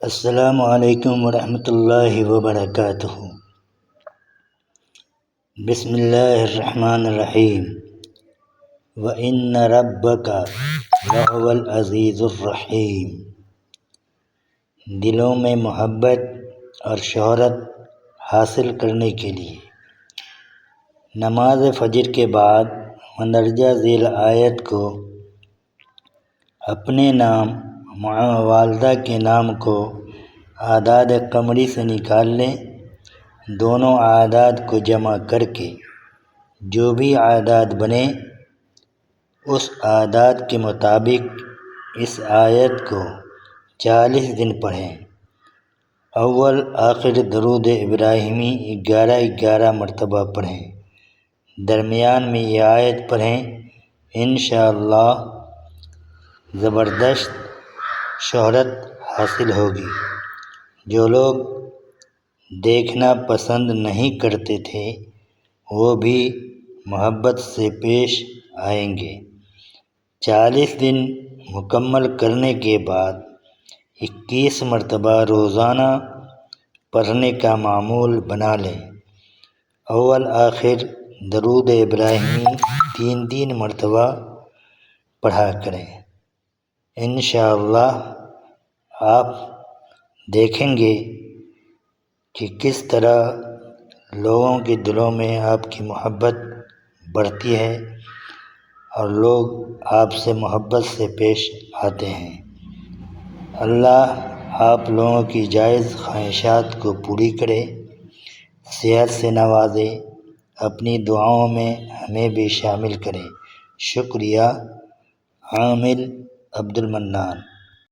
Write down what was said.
السلام علیکم ورحمۃ اللہ وبرکاتہ۔ بسم اللہ الرحمن الرحیم۔ وَإِنَّ رَبَّكَ لَهُوَ الْعَزِيزُ الرَّحِيمُ۔ دلوں میں محبت اور شہرت حاصل کرنے کے لیے نماز فجر کے بعد مندرجہ ذیل آیت کو اپنے نام والدہ کے نام کو اعداد قمری سے نکال لیں۔ دونوں اعداد کو جمع کر کے جو بھی اعداد بنے اس اعداد کے مطابق اس آیت کو 40 دن پڑھیں۔ اول آخر درود ابراہیمی 11 مرتبہ پڑھیں۔ درمیان میں یہ آیت پڑھیں، انشاءاللہ زبردست شہرت حاصل ہوگی۔ جو لوگ دیکھنا پسند نہیں کرتے تھے وہ بھی محبت سے پیش آئیں گے۔ 40 دن مکمل کرنے کے بعد 21 مرتبہ روزانہ پڑھنے کا معمول بنا لیں۔ اول آخر درود ابراہیمی 3 مرتبہ پڑھا کریں۔ انشاءاللہ آپ دیکھیں گے کہ کس طرح لوگوں کے دلوں میں آپ کی محبت بڑھتی ہے اور لوگ آپ سے محبت سے پیش آتے ہیں۔ اللہ آپ لوگوں کی جائز خواہشات کو پوری کرے، صحت سے نوازے، اپنی دعاؤں میں ہمیں بھی شامل کرے۔ شکریہ۔ عامل عبد المنان۔